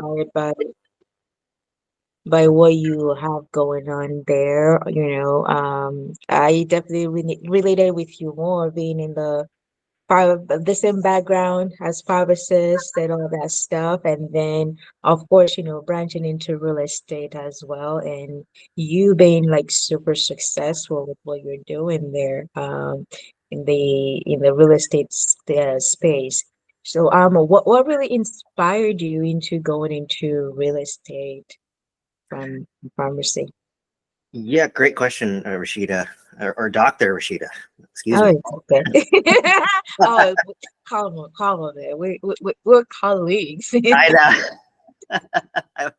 inspired by what you have going on there. I definitely related with you more being in the same background as pharmacists and all that stuff. And then, of course, branching into real estate as well. And you being like super successful with what you're doing there, in the real estate space. So, what really inspired you into going into real estate from pharmacy? Yeah, great question, Rashida, or Dr. Rashida. Excuse Oh, me. it's okay. Oh, calm on there. We're colleagues. I know. I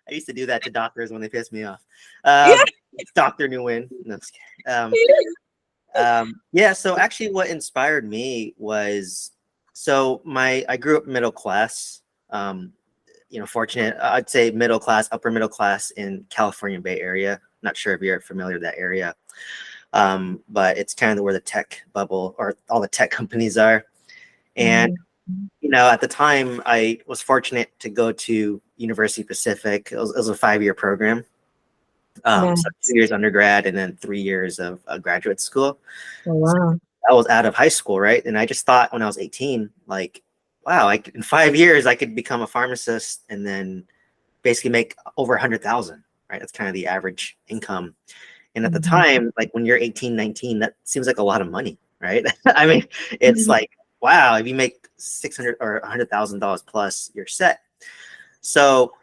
used to do that to doctors when they pissed me off. Yeah. It's Dr. Nguyen. No, just kidding. Yeah, so actually what inspired me was I grew up middle class. Fortunate, I'd say middle class, upper middle class in California Bay Area. Not sure if you're familiar with that area. But it's kind of where the tech bubble or all the tech companies are. And Mhm. at the time, I was fortunate to go to University Pacific. It was a 5-year program, so Nice. 2 years undergrad and then 3 years of graduate school. Oh, So wow. I was out of high school, right? And I just thought when I was 18, like, wow, in 5 years I could become a pharmacist and then basically make over 100,000, right? That's kind of the average income. And at the Mhm. time, like when you're 18, 19, that seems like a lot of money, right? I mean, it's Mhm. like, wow, if you make 600 or $100,000 plus, you're set. So,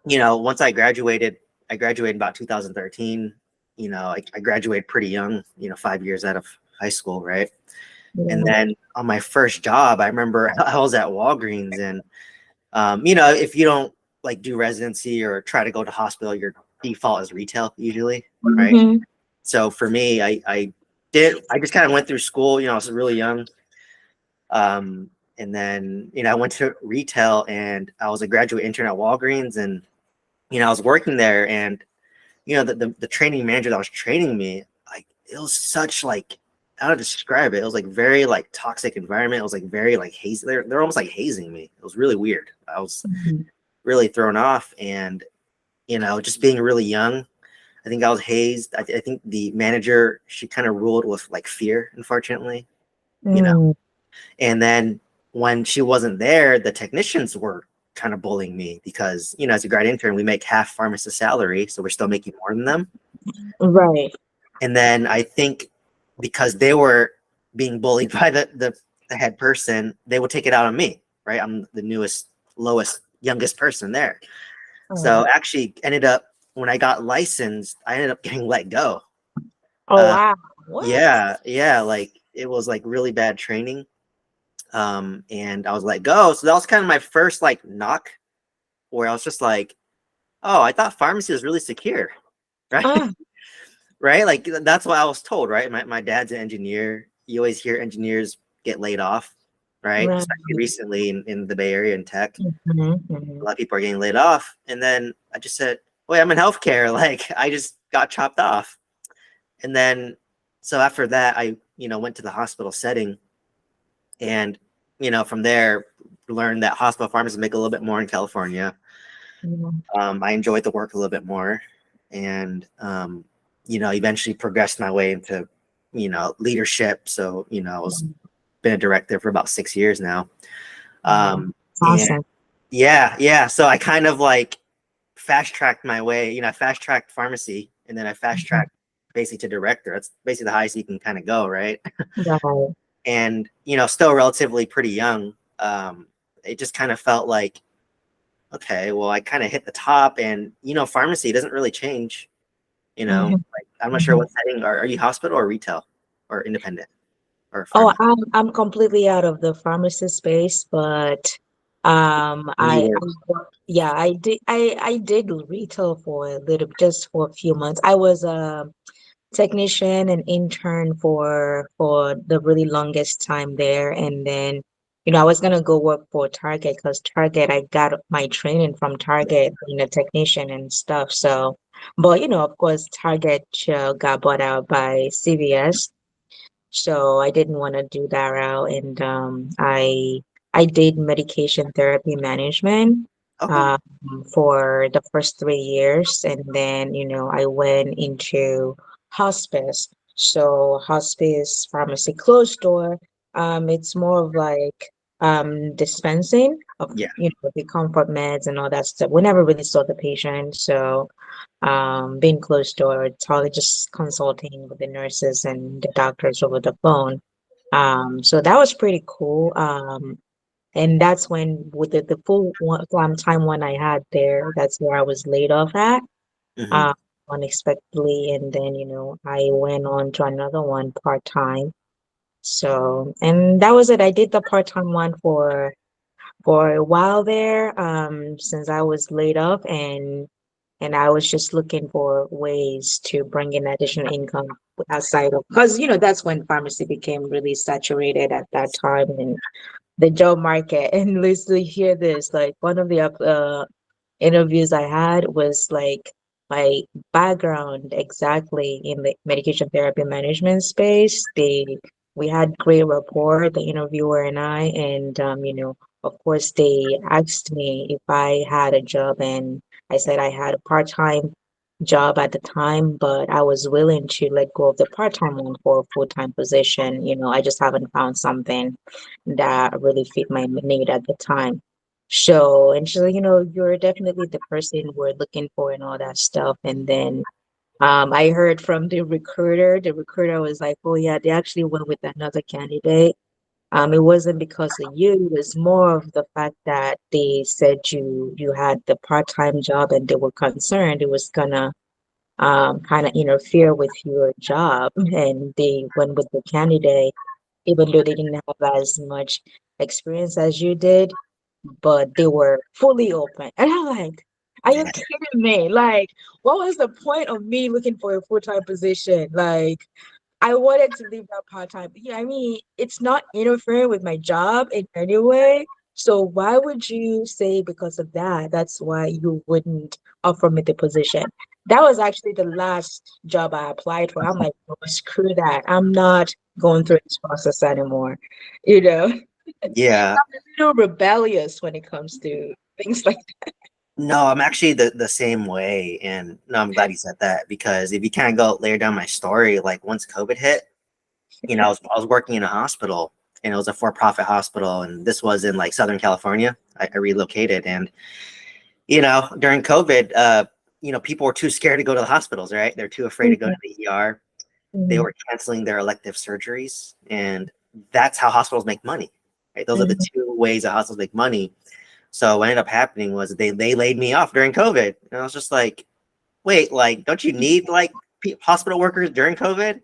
once I graduated about 2013. I graduated pretty young, 5 years out of high school, right? And Yeah. then on my first job, I remember I was at Walgreens, and if you don't like do residency or try to go to hospital, your default is retail usually, right? Mhm. So for me, I just kind of went through school. I was really young. And then, I went to retail and I was a graduate intern at Walgreens, and, I was working there, and, the training manager that was training me, like, it was such like, how to describe it. It was like very like toxic environment. It was like very like hazy. They're almost like hazing me. It was really weird. I was Mhm. really thrown off, and, just being really young, I think I was hazed. I think the manager, she kind of ruled with like fear, unfortunately, you know. Mm. And then when she wasn't there, the technicians were kind of bullying me because, as a grad intern, we make half pharmacist salary, so we're still making more than them. Right. And then I think because they were being bullied by the head person, they would take it out on me, right? I'm the newest, lowest, youngest person there. Oh. So actually ended up, when I got licensed, I ended up getting let go. Oh, Uh, wow. What? yeah, like it was like really bad training. And I was let go. So that was kind of my first like knock, where I was just like, oh, I thought pharmacy was really secure, right? Ah, Right? Like that's what I was told, right? My dad's an engineer. You always hear engineers get laid off, right? right. Especially recently in the Bay Area in tech. Mhm. A Mhm. lot of people are getting laid off. And then I just said, wait, I'm in healthcare. Like I just got chopped off. And then so after that, I, went to the hospital setting, and, from there learned that hospital pharmacists make a little bit more in California. Mhm. I enjoyed the work a little bit more, and eventually progressed my way into leadership. So I was Mhm. been a director for about 6 years now. Wow. And Awesome. yeah, so I kind of like fast tracked my way. I fast tracked pharmacy, and then I fast Mhm. tracked basically to director. That's basically the highest you can kind of go, right? Right. And still relatively pretty young. It just kind of felt like, okay, well, I kind of hit the top, and pharmacy doesn't really change. Mhm. Like I'm not sure Mhm. what setting. Are you hospital or retail or independent or Oh, pharma? I'm completely out of the pharmacy space, but Where do you I work? yeah, I did retail for a little, just for a few months. I was a technician and intern for the really longest time there, and then I was gonna go work for Target, because Target, I got my training from Target being a technician and stuff. So, but of course, Target got bought out by CVS. So I didn't want to do that route, and I did medication therapy management. Okay. um, for the first 3 years, and then I went into hospice. So hospice pharmacy closed door. It's more of like dispensing of Yeah. the comfort meds and all that stuff. We never really saw the patient, so being closed door, it's probably just consulting with the nurses and the doctors over the phone. So that was pretty cool. And that's when, with the full time when I had there, that's where I was laid off at, Hmm. um, unexpectedly. And then, I went on to another one part-time. So, and that was it. I did the part-time one for a while there, since I was laid off, and I was just looking for ways to bring in additional income outside of, because that's when pharmacy became really saturated at that time, and the job market. And literally hear this, like one of the interviews I had was like my background exactly in the medication therapy management space. We had great rapport, the interviewer and I, and of course they asked me if I had a job, and I said I had a part-time job at the time, but I was willing to let go of the part-time one for a full-time position. I just haven't found something that really fit my need at the time. So, and she's like, you're definitely the person we're looking for and all that stuff. And then I heard from the recruiter. The recruiter was like, oh yeah, they actually went with another candidate. It wasn't because of you, it was more of the fact that they said you had the part-time job and they were concerned it was gonna kind of interfere with your job. And they went with the candidate, even though they didn't have as much experience as you did, but they were fully open. And I'm like, are you kidding me? Like, what was the point of me looking for a full-time position? Like, I wanted to leave that part-time. Yeah, I mean, it's not interfering with my job in any way. So why would you say because of that, that's why you wouldn't offer me the position? That was actually the last job I applied for. I'm like, oh, screw that. I'm not going through this process anymore. You know, Yeah. I'm a little rebellious when it comes to things like No, I'm actually the same way, and no, I'm glad you said that because if you kind of go layer down my story, like once COVID hit, I was working in a hospital, and it was a for-profit hospital, and this was in like Southern California. I relocated, and during COVID, people were too scared to go to the hospitals, right? They're too afraid to go to that. the ER. They Mhm, were canceling their elective surgeries, and that's how hospitals make money, right? Those are the mhm, two ways that hospitals make money. So what ended up happening was they laid me off during COVID, and I was just like, wait, like, don't you need like hospital workers during COVID?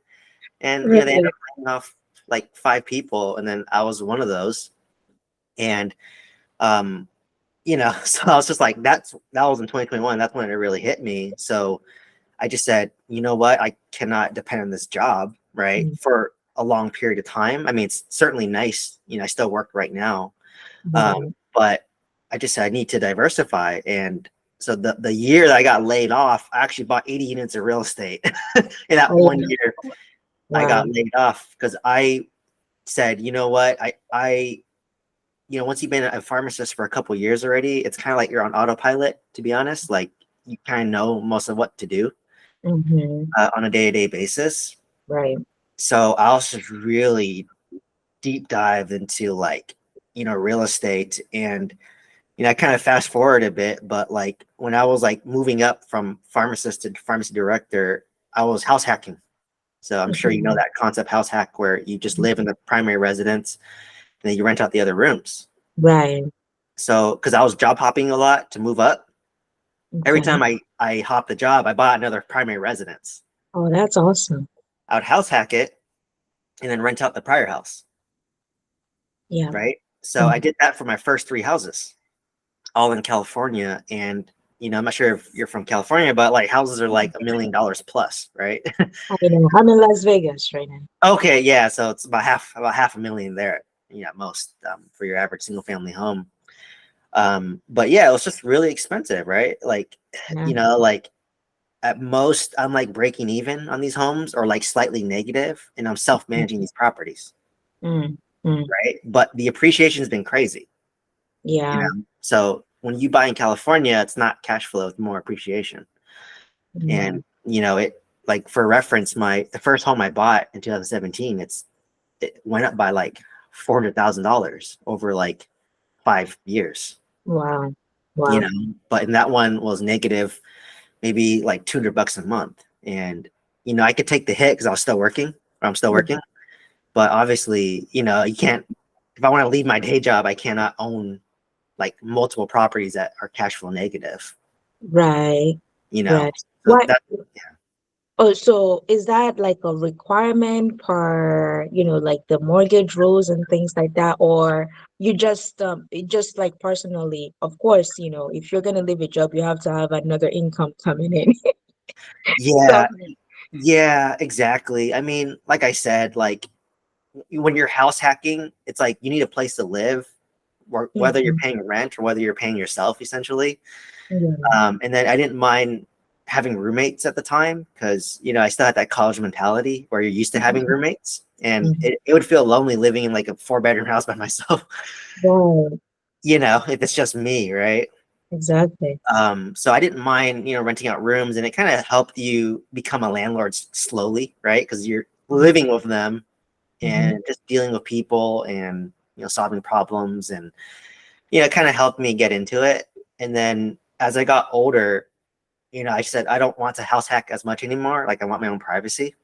And they ended right. up laying off like 5 people, and then I was one of those. And um, so I was just like, that was in 2021. That's when it really hit me. So I just said, you know what, I cannot depend on this job, right, Mhm, for a long period of time. I mean, it's certainly nice. I still work right now, right. but I just said I need to diversify. And so the year that I got laid off, I actually bought 80 units of real estate. In that Oh, one yeah. year, I got Wow. laid off because I said, you know what, once you've been a pharmacist for a couple of years already, it's kind of like you're on autopilot, to be honest. Like you kind of know most of what to do Hmm. on a day-to-day basis. Right. So I was just really deep dive into like, real estate. And I kind of fast forward a bit, but like when I was like moving up from pharmacist to pharmacy director, I was house hacking. So I'm sure you know Mhm. that concept, house hack, where you just live in the primary residence and then you rent out the other rooms. Right. So because I was job hopping a lot to move up, every Okay. time I hopped the job, I bought another primary residence. Oh, that's awesome. I would house hack it and then rent out the prior house, Yeah. right? So I Mhm. did that for my first 3 houses, all in California. And I'm not sure if you're from California, but like houses are like $1 million plus, right? I know. I'm in Las Vegas right now. Okay, yeah. So it's about half a million there, at most, for your average single family home. But yeah, it was just really expensive, right? Like, Yeah. like at most I'm like breaking even on these homes or like slightly negative, and I'm self-managing these properties, Mm. Mm. right? But the appreciation has been crazy, Yeah. So when you buy in California, it's not cash flow, it's more appreciation. Mm. And it, like, for reference, the first home I bought in 2017, it went up by like $400,000 over like 5 years. Wow. you Wow. know but in that one was negative, maybe like $200 a month. And I could take the hit because I'm still Yeah. working. But obviously, you can't, if I want to leave my day job, I cannot own like multiple properties that are cash flow negative. Right. you know Right. so What? that Oh, so is that like a requirement per, like the mortgage rules and things like that, or you just like personally, of course, if you're gonna leave a job, you have to have another income coming in. yeah, So, yeah, exactly. I mean, like I said, like, when you're house hacking, it's like you need a place to live, whether you're mhm, paying rent or whether you're paying yourself, essentially. yeah. And then I didn't mind having roommates at the time because, I still had that college mentality where you're used to having Mhm, roommates. And mhm. it would feel lonely living in like a 4 bedroom house by myself, Right. if it's just me, right? Exactly. So I didn't mind, renting out rooms, and it kind of helped you become a landlord slowly, right? Because you're living with them Mhm. and just dealing with people and, solving problems. And, it kind of helped me get into it. And then as I got older, I said, I don't want to house hack as much anymore. Like, I want my own privacy.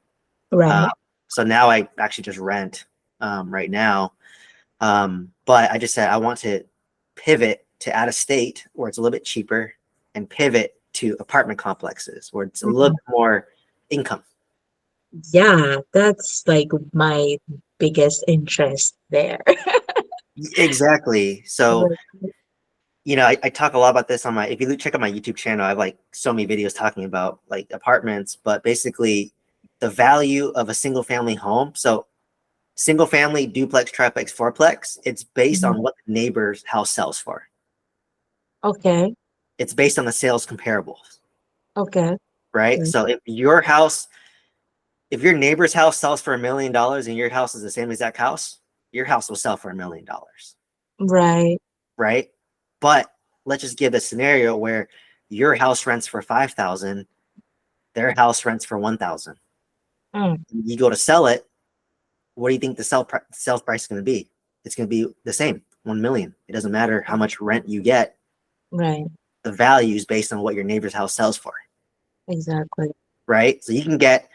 Uh, Right. so now I actually just rent right now. But I just said I want to pivot to out of state where it's a little bit cheaper, and pivot to apartment complexes where it's a little Mhm. bit more income. Yeah, that's like my biggest interest there. Exactly. So, Right. I talk a lot about this on if you check out my YouTube channel, I have like so many videos talking about like apartments, but basically the value of a single family home. So, single family, duplex, triplex, fourplex, it's based Mhm. on what the neighbor's house sells for. Okay. It's based on the sales comparables, Okay. right? Okay. So if your neighbor's house sells for $1 million and your house is the same exact house, your house will sell for $1 million, Right. right? But let's just give a scenario where your house rents for 5,000, their house rents for 1,000. Mm. You go to sell it. What do you think the sales price is going to be? It's going to be the same, 1 million. It doesn't matter how much rent you get. Right. The value is based on what your neighbor's house sells for, Exactly. right? So you can get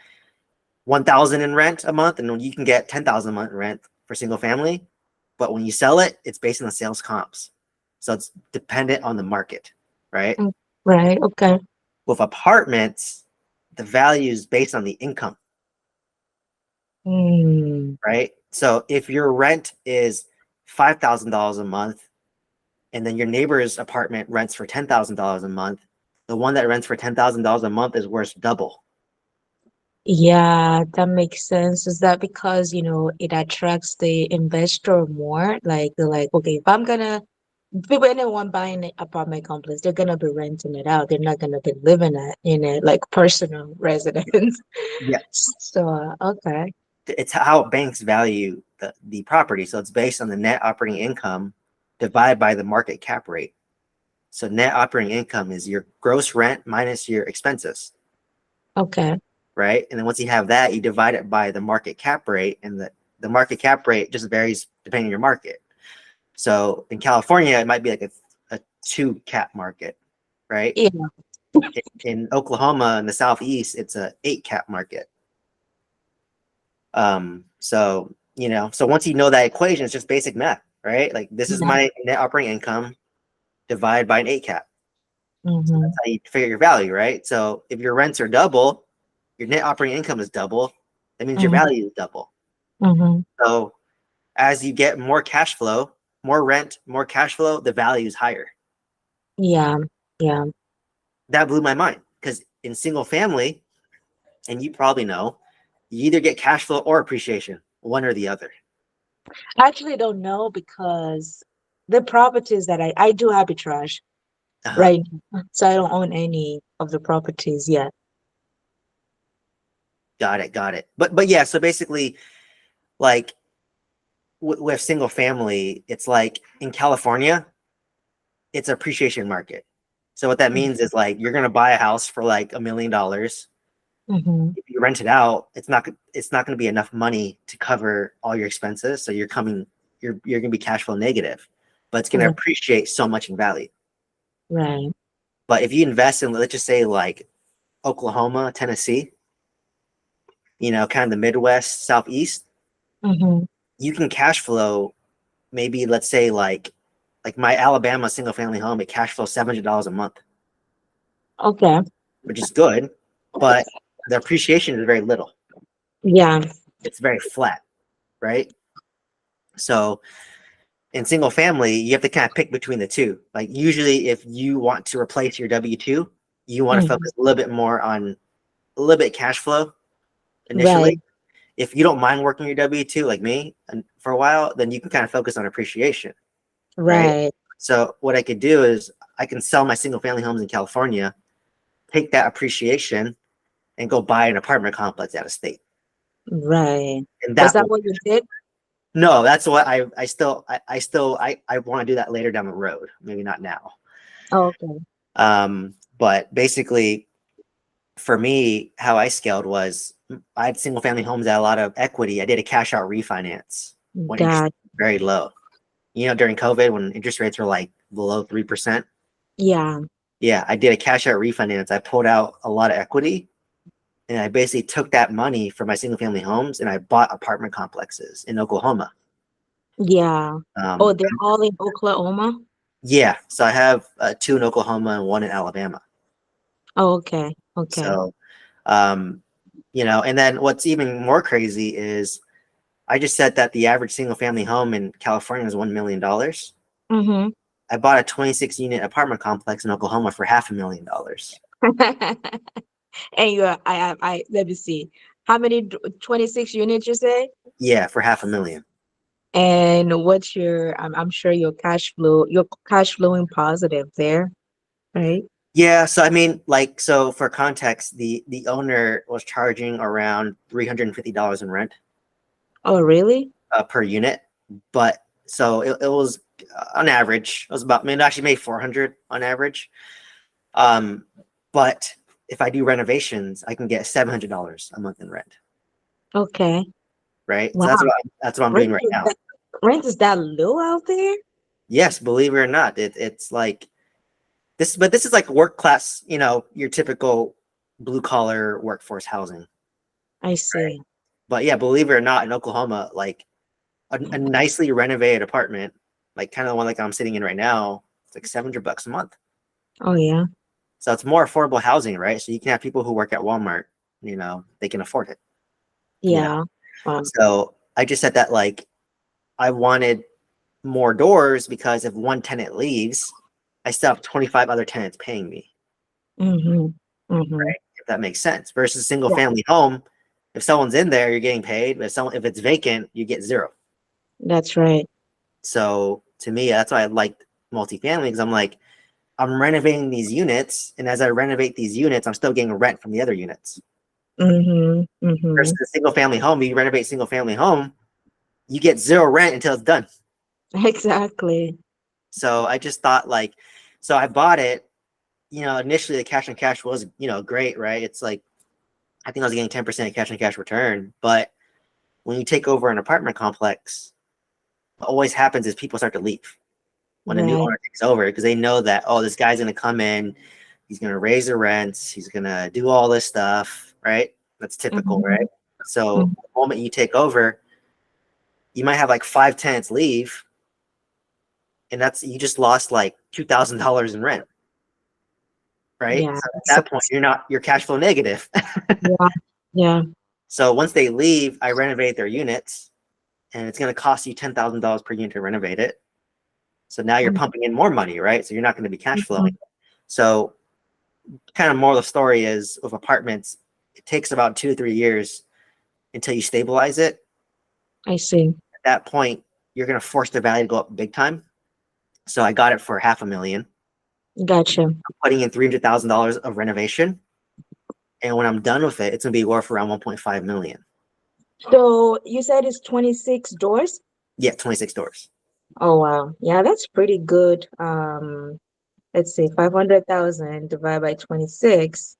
1,000 in rent a month, and you can get 10,000 a month in rent for single family. But when you sell it, it's based on the sales comps. So it's dependent on the market, right? Mm. Right. Okay. With apartments, the value is based on the income, Mm. right? So if your rent is $5,000 a month, and then your neighbor's apartment rents for $10,000 a month, the one that rents for $10,000 a month is worth double. Yeah, that makes sense. Is that because, it attracts the investor more? Like they're like, okay, if I'm gonna people anyone buying an apartment complex, they're gonna be renting it out. They're not gonna be living in it like personal residence. Yeah, So, okay. it's how banks value the property. So it's based on the net operating income divided by the market cap rate. So net operating income is your gross rent minus your expenses, Okay. right? And then once you have that, you divide it by the market cap rate, and the market cap rate just varies depending on your market. So in California, it might be like a two cap market, right? Yeah. In Oklahoma in the southeast, it's a eight cap market. So once you know that equation, it's just basic math, right? Like, this is Yeah. my net operating income divided by an eight cap. So Mm-hmm. that's how you figure your value, right? So if your rents are double, your net operating income is double. That means your Mm-hmm. value is double. Mm-hmm. So as you get more cash flow, more rent, more cash flow, the value is higher. Yeah. Yeah. That blew my mind because in single family, and you probably know, you either get cash flow or appreciation, one or the other. I actually don't know because the properties that I do arbitrage, Uh-huh. right? So I don't own any of the properties yet. Got it. But yeah, so basically, like, with single family, it's like in California, it's appreciation market. So what that Mm. means is like you're gonna buy a house for like $1 million. Mhm. If you rent it out, it's not gonna be enough money to cover all your expenses. So you're gonna be cash flow negative, but it's gonna Right. appreciate so much in value. Right. But if you invest in, let's just say, like Oklahoma, Tennessee, kind of the Midwest, Southeast, Mhm. you can cash flow maybe, let's say, like my Alabama single family home, it cash flows $700 a month, Okay. which is good, but the appreciation is very little. Yeah. It's very flat, right? So in single family, you have to kind of pick between the two. Like usually, if you want to replace your W-2, you want to Mhm. focus a little bit more on a little bit cash flow Right. initially. If you don't mind working your W-2 like me and for a while, then you can kind of focus on appreciation, right? Right. So what I could do is I can sell my single family homes in California, take that appreciation and go buy an apartment complex out of state. Right. And Was that that will, what you did? no, that's what I want to do that later down the road. Maybe not now. Oh, okay. But basically for me, how I scaled was I had single family homes that had a lot of equity. I did a cash out refinance when interest God. was very low. During COVID when interest rates were like below 3%. Yeah. Yeah, I did a cash out refinance. I pulled out a lot of equity and I basically took that money from my single family homes and I bought apartment complexes in Oklahoma. Yeah. Oh, Um, they're all in Oklahoma? yeah, so I have two in Oklahoma and one in Alabama. Oh, okay. Okay. So, um, and then what's even more crazy is I just said that the average single family home in California is $1 million. Mm-hmm. I bought a 26 unit apartment complex in Oklahoma for $500,000. And let me see. How many 26 units you say? Yeah, for 500,000. And what's I'm sure you're cash flowing positive there, right? Yeah, so I mean, like, so for context, the owner was charging around $350 in rent Oh, really? per unit, but so it was on average, it was about, I mean, it actually made 400 on average. Um, but if I do renovations, I can get $700 a month in rent, Okay. right? So Wow. that's what I'm Rent doing right is now. that rent is that low out there? Yes, believe it or not, it's like this, but this is like work class, your typical blue collar workforce housing, I right? see. But yeah, believe it or not, in Oklahoma, like a nicely renovated apartment, like kind of the one like I'm sitting in right now, it's like $700 a month. Oh, yeah. So it's more affordable housing, right? So you can have people who work at Walmart, they can afford it, you know. Yeah. Wow. So I just said that like I wanted more doors because if one tenant leaves, I still have 25 other tenants paying me, Mm-hmm. Mm-hmm. if that makes sense. Versus a single Yeah, family home, if someone's in there, you're getting paid. But if it's vacant, you get zero. that's right. So to me, that's why I liked multifamily because I'm like, I'm renovating these units, and as I renovate these units, I'm still getting rent from the other units. Mm-hmm. Mm-hmm. Versus a single family home, you renovate single family home, you get zero rent until it's done. Exactly. So I just thought like, so I bought it. Initially the cash on cash was great, right? It's like I think I was getting 10% cash on cash return, but when you take over an apartment complex, what always happens is people start to leave when a new Right. owner takes over because they know that, oh, this guy's going to come in, he's going to raise the rents, he's going to do all this stuff, right? That's typical, Mm-hmm. right? So the moment you take over, you might have like 5 tenants leave, and that's you just lost like $2,000 in rent, right? Yeah. So at that point, you're cash flow negative. Yeah. Yeah. So once they leave, I renovate their units, and it's going to cost you $10,000 per unit to renovate it. So now you're pumping in more money, right? So you're not going to be cash flowing. Mhm. So kind of moral of the story is with apartments, it takes about 2 to 3 years until you stabilize it. I see. At that point, you're going to force the value to go up big time. So I got it for 500,000. Gotcha. I'm putting in $300,000 of renovation, and when I'm done with it, it's going to be worth around 1.5 million. So you said it's 26 doors? Yeah, 26 doors. Oh wow. Yeah, that's pretty good. Let's see, 500,000 divided by 26.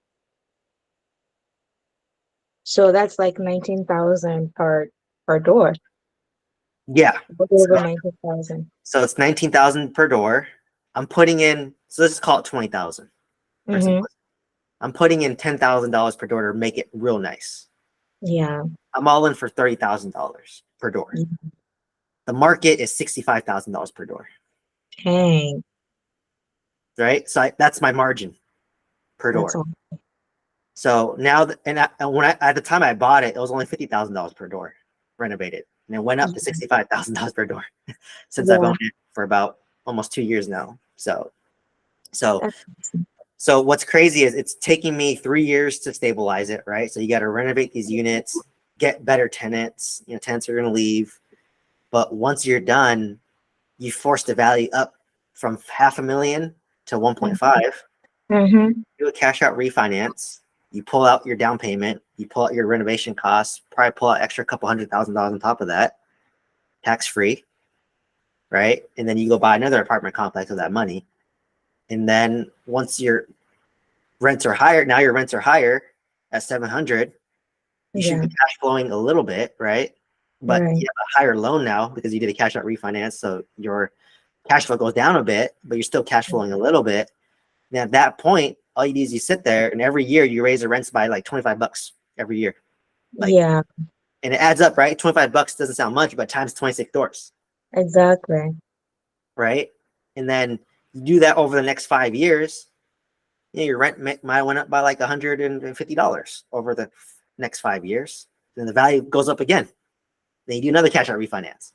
So that's like 19,000 per door. Yeah. A little So over 19,000. so it's 19,000 per door. I'm putting in, so let's just call it 20,000 for Mm-hmm. simplicity. I'm putting in $10,000 per door to make it real nice. Yeah. I'm all in for $30,000 per door. Yeah. The market is $65,000 per door, Dang. right? So that's my margin per That's door. all. So now, and when I at the time I bought it, it was only $50,000 per door renovated, and it went up to $65,000 per door since I've Yeah. owned it for about almost 2 years now. So That's awesome. so what's crazy is it's taking me 3 years to stabilize it, right? So you got to renovate these units, get better tenants. You know, tenants are going to leave, but once you're done, you force the value up from 500,000 to 1.5. Mm-hmm. Do a cash out refinance. You pull out your down payment. You pull out your renovation costs. Probably pull out extra couple $100,000 on top of that, tax free, right? And then you go buy another apartment complex with that money. And then once your rents are higher, now your rents are higher at 700. You should Yeah. be cash flowing a little bit, right? But Right. you have a higher loan now because you did a cash out refinance, so your cash flow goes down a bit, but you're still cash flowing a little bit. And at that point, all you do is you sit there, and every year you raise the rents by like $25 every year, like, Yeah. and it adds up, right? $25 doesn't sound much, but times 26 doors, Exactly. right? And then you do that over the next 5 years, you know, your rent might went up by like $150 over the next 5 years. Then the value goes up again. Then you do another cash out refinance.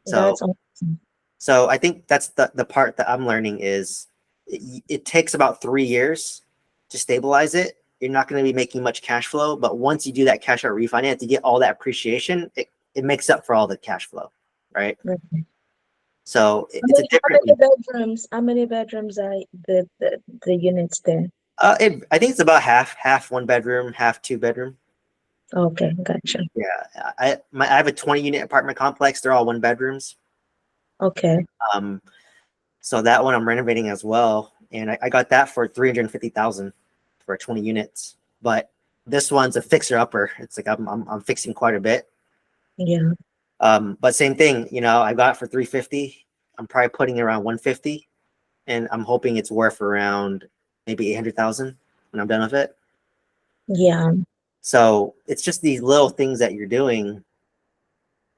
So That's awesome. so I think that's the part that I'm learning is it takes about 3 years to stabilize it. You're not going to be making much cash flow, but once you do that cash out refinance, you get all that appreciation. It makes up for all the cash flow, right? Right. So How it's a many, how different. many bedrooms? How many bedrooms are the units there? I think it's about half one bedroom, half two bedroom. Okay, gotcha. Yeah, I have a 20 unit apartment complex. They're all one bedrooms. Okay. Um, so that one I'm renovating as well, and I got that for 350,000 for 20 units. But this one's a fixer upper. It's like I'm fixing quite a bit. Yeah. But same thing, you know, I got it for 350. I'm probably putting around 150, and I'm hoping it's worth around maybe 800,000 when I'm done with it. Yeah. So it's just these little things that you're doing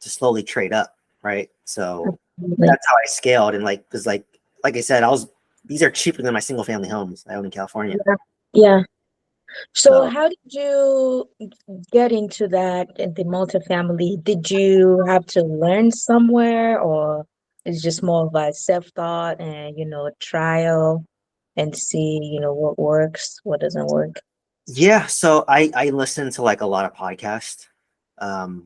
to slowly trade up, right? So Absolutely. that's how I scaled, and like because like I said, I was these are cheaper than my single family homes I own in California. Yeah. Yeah. So So how did you get into that in the multifamily? Did you have to learn somewhere, or it's just more of a self-thought and, trial and see, what works, what doesn't work? yeah, so I listen to like a lot of podcasts,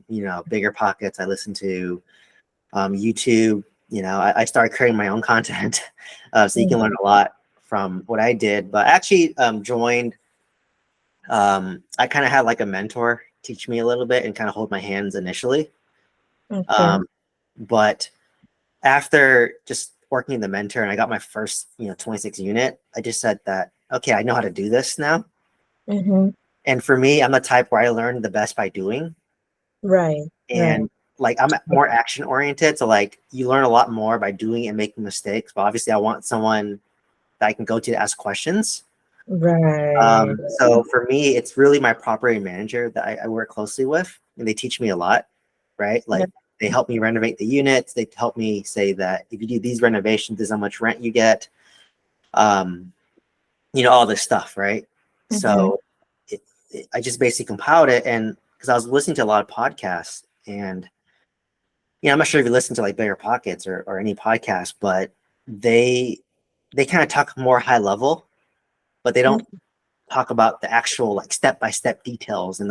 you know, bigger pockets. I listen to YouTube. You know, I started creating my own content, so you can learn Mhm. a lot from what I did. But I actually joined. I kind of had like a mentor teach me a little bit and kind of hold my hands initially. Okay. Um, but after just working in the mentor and I got my first, you know, 26 unit, I just said that, okay, I know how to do this now. Mm-hmm. And for me, I'm the type where I learn the best by doing. Right. Right. And like I'm more action oriented. So like you learn a lot more by doing and making mistakes. But obviously I want someone that I can go to ask questions. Right. So for me, it's really my property manager that I work closely with, and they teach me a lot, right? Yeah. Like they help me renovate the units. They help me say that if you do these renovations, this is how much rent you get. Um, you know, all this stuff, right? Mm-hmm. So I just basically compiled it, and because I was listening to a lot of podcasts, and you know, I'm not sure if you listen to like Bigger Pockets or any podcast, but they they kind of talk more high level, but they don't talk about the actual like step by step details and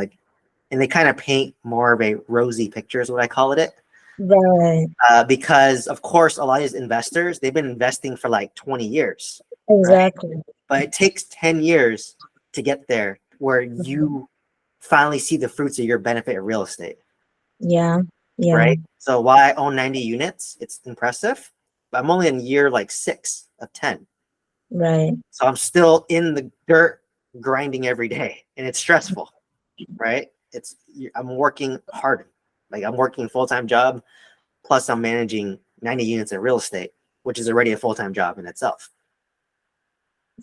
they kind of paint more of a rosy picture is what I call it. Right. Because of course a lot of these investors they've been investing for like 20 years, right? Exactly. But it takes 10 years to get there where Mhm. you finally see the fruits of your benefit of real estate. Yeah. Yeah. right? So while I own 90 units, it's impressive. But I'm only in year like 6 of 10. Right. So I'm still in the dirt grinding every day and it's stressful, right? I'm working hard. Like I'm working a full-time job, plus I'm managing 90 units in real estate, which is already a full-time job in itself,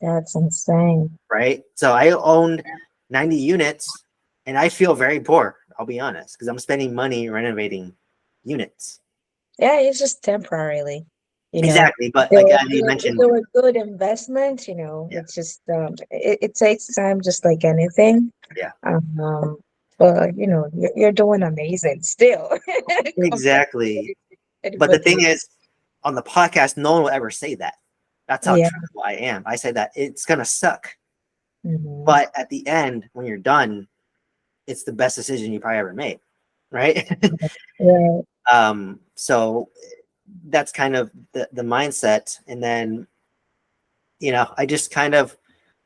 That's insane. right? So I owned 90 units and I feel very poor, I'll be honest, because I'm spending money renovating units. Yeah, it's just temporarily, you know. Exactly. But They like were as you good, mentioned, they were good investment, you know. yeah, It's just it takes time just like anything. yeah, Um, but you know, you're doing amazing still compared exactly. to But the anybody thing else. is, on the podcast, no one will ever say that. That's how Yeah. truthful I am. I say that it's gonna suck, Hmm. but at the end, when you're done, it's the best decision you probably ever made, right? Right. So that's kind of the mindset. And then, I just kind of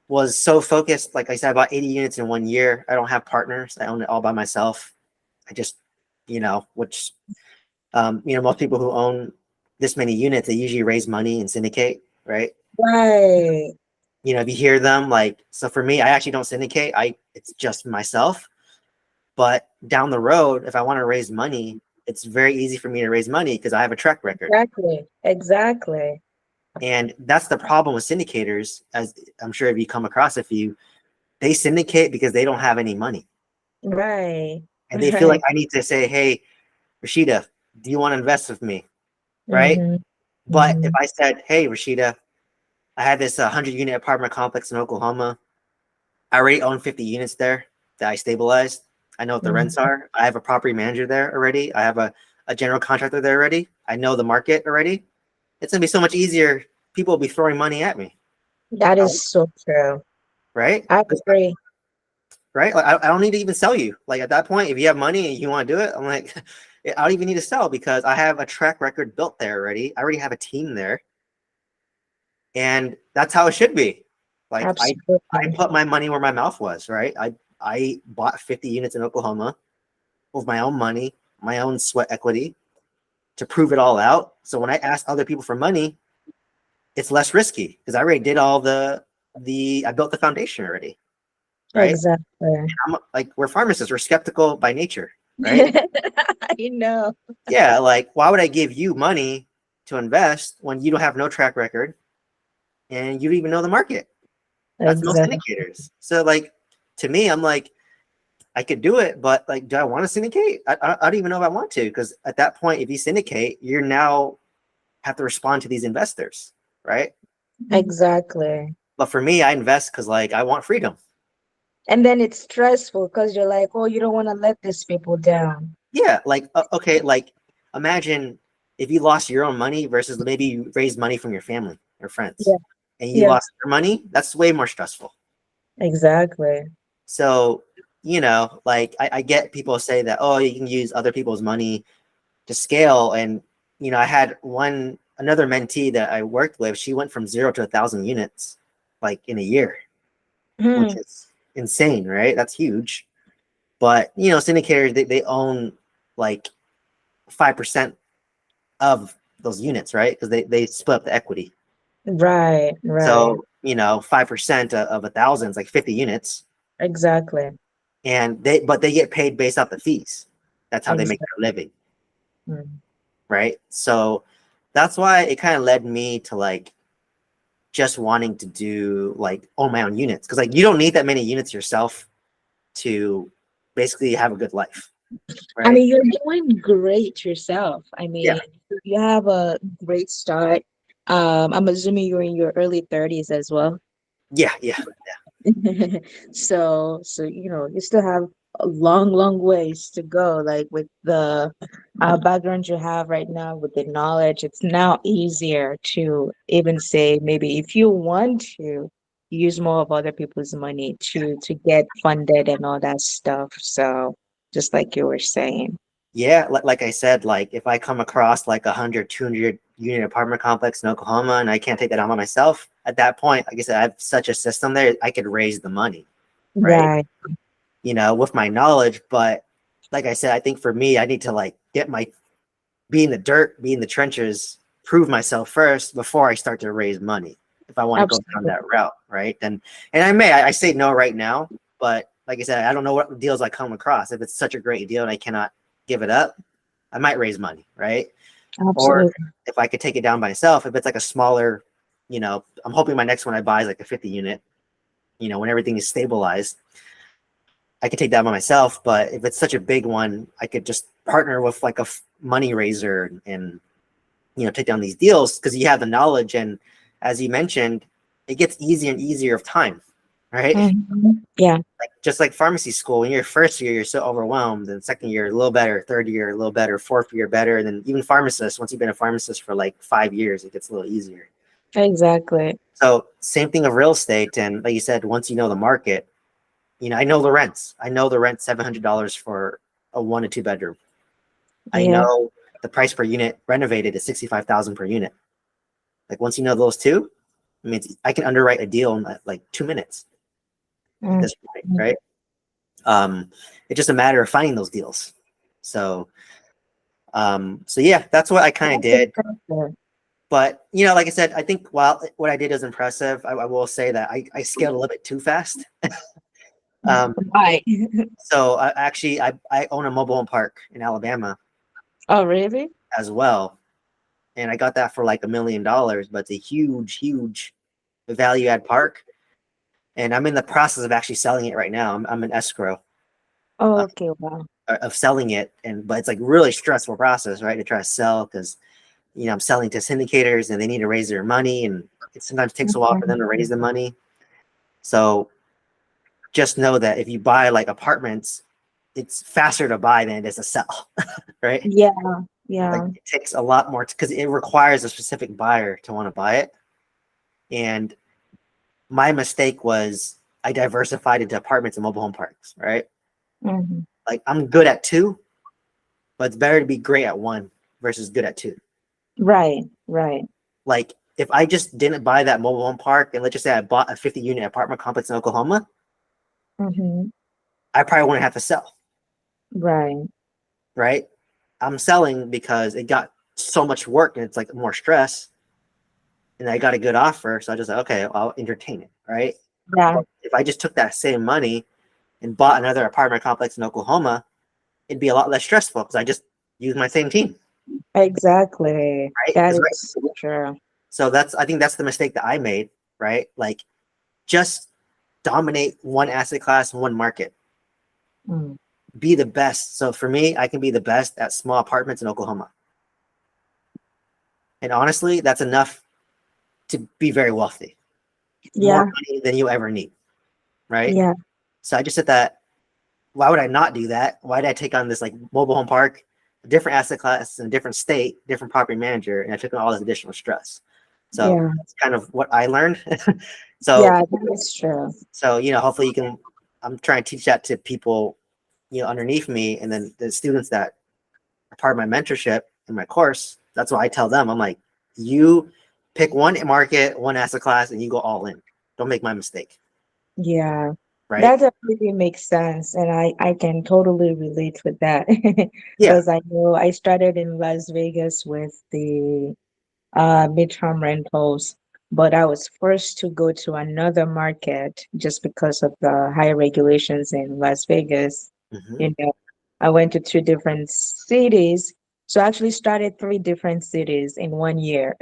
was so focused, like I said, about 80 units in 1 year. I don't have partners. I own it all by myself. I just, which, most people who own this many units, they usually raise money and syndicate, right? Right. If you hear them, like, so for me, I actually don't syndicate. It's just myself. But down the road, if I want to raise money, it's very easy for me to raise money because I have a track record. Exactly. Exactly. And that's the problem with syndicators, as I'm sure if you come across a few, they syndicate because they don't have any money. Right. And they feel like Right. I need to say, hey, Rashida, do you want to invest with me? Right. Hmm. But if Hmm. I said, hey, Rashida, I have this 100-unit apartment complex in Oklahoma. I already own 50 units there that I stabilized. I know what the rents Hmm. are. I have a property manager there already. I have a general contractor there already. I know the market already. It's going to be so much easier. People will be throwing money at me. That is so true. Right. I agree. Right. Like, I don't need to even sell you. Like at that point, if you have money and you want to do it, I'm like, I don't even need to sell because I have a track record built there already. I already have a team there. And that's how it should be. Like I Absolutely. put my money where my mouth was, right? I bought 50 units in Oklahoma with my own money, my own sweat equity to prove it all out. So when I ask other people for money, it's less risky because I already did all the I built the foundation already, right? Exactly. Like we're pharmacists, we're skeptical by nature, right? You know. Yeah, like why would I give you money to invest when you don't have no track record and you don't even know the market? That's most Exactly. indicators. So like to me, I'm like, I could do it, but like, do I want to syndicate? I don't even know if I want to, because at that point, if you syndicate, you're now have to respond to these investors, right? Exactly. But for me, I invest because like I want freedom. And then it's stressful because you're like, oh, you don't want to let these people down. Yeah, like okay, like imagine if you lost your own money versus maybe you raised money from your family or friends, Yeah. and you Yeah. lost your money. That's way more stressful. Exactly. So like I get people say that, oh, you can use other people's money to scale. And I had another mentee that I worked with. She went from 0 to 1,000 units like in a year, which Hmm. is insane, right? That's huge. But syndicators, they own like 5% of those units, right? Because they split up the equity. Right. Right. So 5% of 1,000 is like 50 units, Exactly. and they get paid based off the fees. That's how they make Exactly. their living, right? So that's why it kind of led me to like just wanting to do like own my own units, because like you don't need that many units yourself to basically have a good life, I right? mean, you're doing great yourself. I Yeah, mean, you have a great start. I'm assuming you're in your early 30s as well. yeah, yeah, So you know, you still have a long, long ways to go. Like with the background you have right now, with the knowledge, it's now easier to even say maybe if you want to use more of other people's money to get funded and all that stuff. So just like you were saying. yeah. Like I said, like if I come across like 100, 200 unit apartment complex in Oklahoma and I can't take that on by myself, at that point, like I said, I have such a system there, I could raise the money, right? Right. With my knowledge. But like I said, I think for me, I need to like get my be in the dirt, be in the trenches, prove myself first before I start to raise money. If I want to go down Absolutely. that route, right? Then, and I say no right now, but like I said, I don't know what deals I come across. If it's such a great deal and I cannot give it up, I might raise money, right? Or Absolutely. if I could take it down by myself, if it's like a smaller, I'm hoping my next one I buy is like a 50 unit, when everything is stabilized, I could take that by myself. But if it's such a big one, I could just partner with like a money raiser and take down these deals because you have the knowledge. And as you mentioned, it gets easier and easier of time, right? Yeah, Like just like pharmacy school, when you're first year, you're so overwhelmed, and second year a little better, third year a little better, fourth year better, and then even pharmacists. Once you've been a pharmacist for like 5 years, it gets a little easier. exactly. So same thing of real estate, and like you said, once you know the market, I know the rents. I know the rent $700 for a 1 to 2 bedroom. I Yeah. know the price per unit renovated is 65,000 per unit. Like once you know those two, I mean, I can underwrite a deal in like 2 minutes at Mm. this point, right? Um, it's just a matter of finding those deals. So, so yeah, that's what I kind of That's did. impressive. But like I said, I think while what I did is impressive, I will say that I scaled a little bit too fast. Um, Right. so I own a mobile home park in Alabama Oh, really? as well, and I got that for like $1 million. But it's a huge, huge value add park, and I'm in the process of actually selling it right now. I'm in escrow Oh, uh, okay, wow. of selling it, and but it's like really stressful process, right, to try to sell because I'm selling to syndicators and they need to raise their money, and it sometimes takes a while for them to raise the money. So just know that if you buy like apartments, it's faster to buy than it is to sell, right? Yeah, Like yeah. it takes a lot more because it requires a specific buyer to want to buy it. And my mistake was I diversified into apartments and mobile home parks, right? Hmm. Like I'm good at two, but it's better to be great at one versus good at two. Right, right. Like if I just didn't buy that mobile home park and let's just say I bought a 50 unit apartment complex in Oklahoma, Hmm. I probably wouldn't have to sell, Right. right? I'm selling because it got so much work and it's like more stress and I got a good offer. So I just like, okay, I'll entertain it, right? Yeah, But if I just took that same money and bought another apartment complex in Oklahoma, it'd be a lot less stressful because I just used my same team, exactly. right? That Because is so true. so I think that's the mistake that I made, right? Like just dominate one asset class and one market. Mm. Be the best. So for me, I can be the best at small apartments in Oklahoma. And honestly, that's enough to be very wealthy. More Yeah, money than you ever need, right? yeah, So I just said that why would I not do that? Why did I take on this like mobile home park, a different asset class in a different state, different property manager, and I took on all this additional stress. So yeah, that's kind of what I learned. so yeah, that is true. hopefully you can. I'm trying to teach that to people, underneath me, and then the students that are part of my mentorship in my course. That's what I tell them. I'm like, you pick one market, one asset class, and you go all in. Don't make my mistake, Yeah, right? that definitely makes sense, and I can totally relate with that Yeah. because I know I started in Las Vegas with the midterm rentals, but I was forced to go to another market just because of the high regulations in Las Vegas. Hmm. You know, I went to two different cities, so I actually started three different cities in 1 year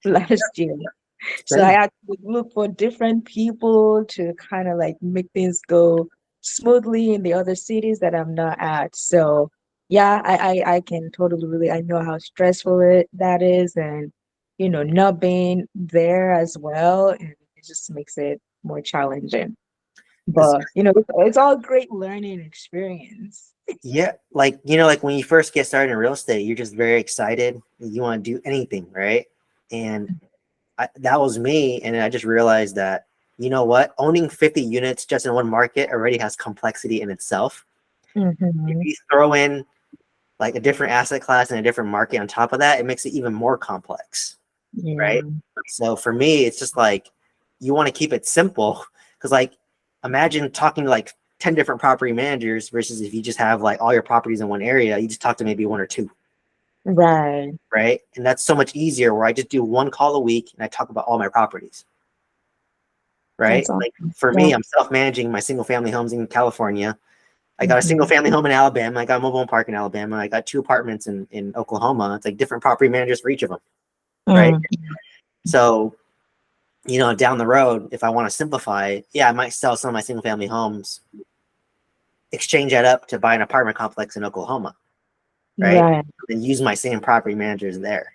last year. It's So I crazy. had to look for different people to kind of like make things go smoothly in the other cities that I'm not at. So yeah, I can totally really I know how stressful that is and not being there as well and it just makes it more challenging. Because But it's all great learning experience. yeah, like like when you first get started in real estate, you're just very excited. You want to do anything, right? And that was me, and I just realized that what, owning 50 units just in one market already has complexity in itself. If Hmm. you throw in like a different asset class and a different market on top of that, it makes it even more complex, right? Yeah. So for me, it's just like you want to keep it simple because like imagine talking to like 10 different property managers versus if you just have like all your properties in one area, you just talk to maybe one or two, Right. right? And that's so much easier where I just do one call a week and I talk about all my properties, That's right? all. Like for Yeah. me, I'm self-managing my single family homes in California. I got a single Mhm. family home in Alabama. I got a mobile home park in Alabama. I got two apartments in Oklahoma. It's like different property managers for each of them, right? Mm. So, down the road, if I want to simplify, yeah, I might sell some of my single family homes, exchange that up to buy an apartment complex in Oklahoma, right? Right. And use my same property managers there.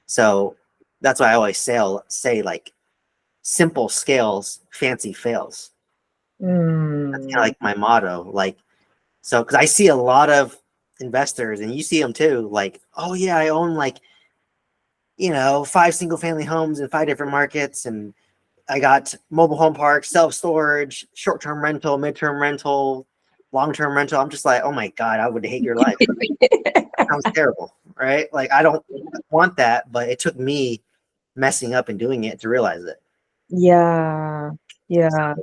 So that's why I always say like simple scales, fancy fails. That's kind of Mm. like my motto. Like, so because I see a lot of investors and you see them too, like, oh yeah, I own like, five single family homes in five different markets and I got mobile home parks, self storage, short term rental, midterm rental, long term rental. I'm just like, oh my God, I would hate your life. Sounds terrible, right? Like, I don't want that, but it took me messing up and doing it to realize it. Yeah. Yeah.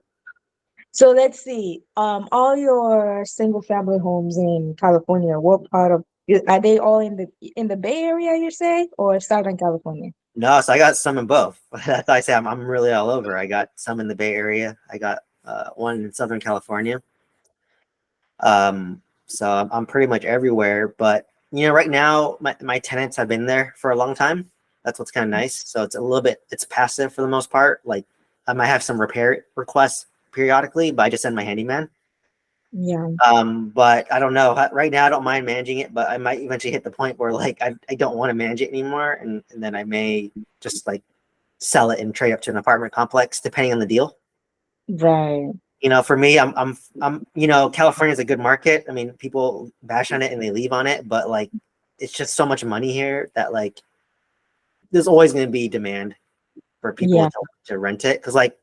So let's see. All your single family homes in California, what part of are they all in the Bay Area, you say, or Southern California? No, so I got some in both. That's why I say I'm really all over. I got some in the Bay Area. I got one in Southern California. So I'm pretty much everywhere. But right now my tenants have been there for a long time. That's what's kind of nice. So it's a little bit it's passive for the most part. Like I might have some repair requests periodically, but I just send my handyman. Yeah. But I don't know. Right now I don't mind managing it, but I might eventually hit the point where like I don't want to manage it anymore, and then I may just like sell it and trade up to an apartment complex depending on the deal. Right. For me, California is a good market. I mean, people bash on it and they leave on it, but like, it's just so much money here that like, there's always going to be demand for people Yeah. to rent it. Cause like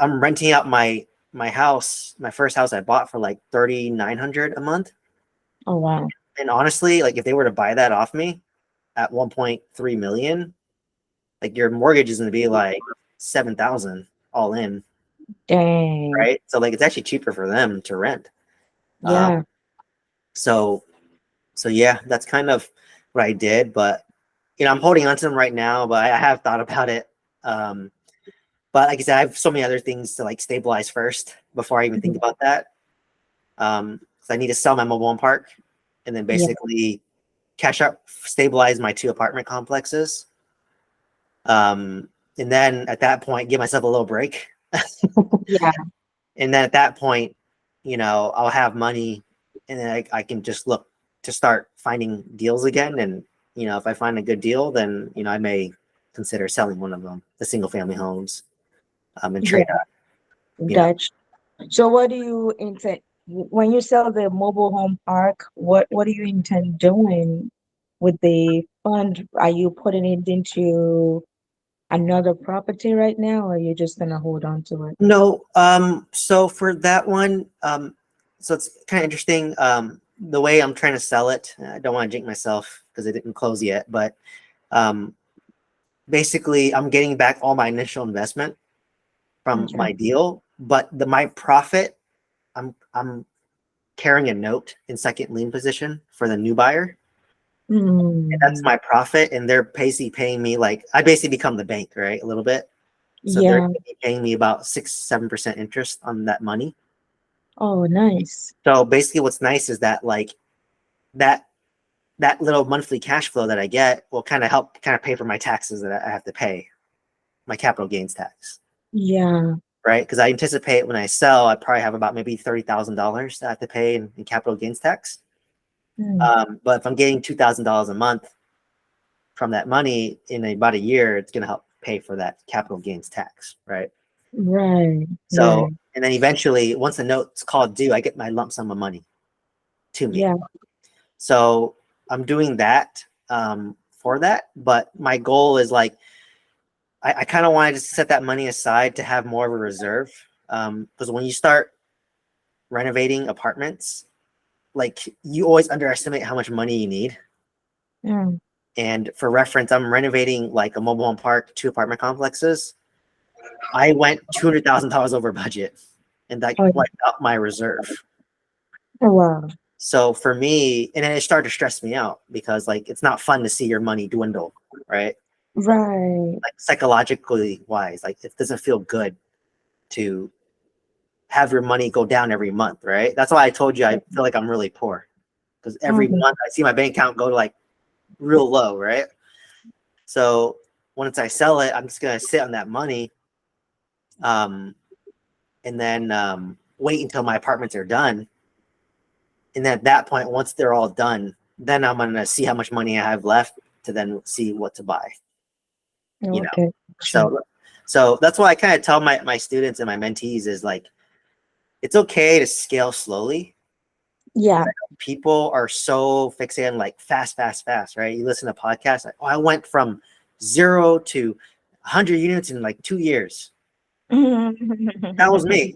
I'm renting out my house, my first house I bought for like 3,900 a month. Oh wow. And honestly, like if they were to buy that off me at 1.3 million, like your mortgage is going to be like 7,000 all in. Dang. Right. So like, it's actually cheaper for them to rent. Um, Yeah. so So yeah, that's kind of what I did. But I'm holding on to them right now. But I have thought about it. Um, but like I said, I have so many other things to like stabilize first before I even think Mhm. about that. So I need to sell my mobile home park, and then Yeah. basically cash out, stabilize my two apartment complexes. And then at that point, give myself a little break. Yeah. And then at that point, I'll have money, and then I can just look to start finding deals again. And if I find a good deal, then I may consider selling one of them, the single family homes, and Yeah. trade out. You know, Gotcha. So what do you intend when you sell the mobile home park, what do you intend doing with the fund? Are you putting it into another property right now, or are you just gonna hold on to it? no. So for that one, so it's kind of interesting. The way I'm trying to sell it, I don't want to jinx myself because it didn't close yet, but um, basically, I'm getting back all my initial investment from Okay. my deal, but my profit, I'm carrying a note in second lien position for the new buyer. And that's Mm, my profit, and they're basically paying me like I basically become the bank, right? A little bit. So they're yeah. paying me about 6-7% interest on that money. Oh, nice. So basically, what's nice is that like that that little monthly cash flow that I get will kind of help kind of pay for my taxes that I have to pay, my capital gains tax, Yeah. right? Because I anticipate when I sell, I probably have about maybe $30,000 that I have to pay in capital gains tax. Mm, But if I'm getting $2,000 a month from that money in about a year, it's going to help pay for that capital gains tax, right? right. So, Right. and then eventually, once the note's called due, I get my lump sum of money to me. Yeah. So I'm doing that for that. But my goal is like, I kind of wanted to set that money aside to have more of a reserve. Because when you start renovating apartments, like you always underestimate how much money you need. Mm, And for reference, I'm renovating like a mobile home park, two apartment complexes. I went $200,000 over budget and that Oh, wiped out my reserve. oh, wow. So for me, and then it started to stress me out because like it's not fun to see your money dwindle, right? Right. Like psychologically wise, like it doesn't feel good to have your money go down every month, right? That's why I told you I feel like I'm really poor because every Mhm. month I see my bank account go to like real low, right? So once I sell it, I'm just gonna sit on that money, um, and then wait until my apartments are done, and then at that point, once they're all done, then I'm gonna see how much money I have left to then see what to buy. You know, Okay. Sure. so that's why I kind of tell my students and my mentees is like it's okay to scale slowly. Yeah. People are so fixated on like fast, fast, fast, right? You listen to podcasts, like, oh, I went from 0 to 100 units in like 2 years. That was me,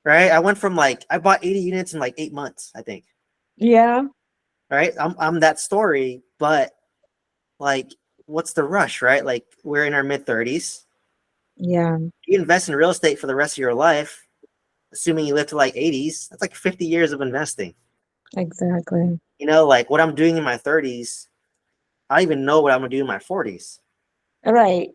right? I went from like I bought 80 units in like 8 months, I think. Yeah. Right? I'm that story, but like, what's the rush, right? Like, we're in our mid 30s. Yeah. You invest in real estate for the rest of your life, assuming you live to like 80s. That's like 50 years of investing. Exactly. Like what I'm doing in my 30s, I don't even know what I'm gonna do in my 40s, Right.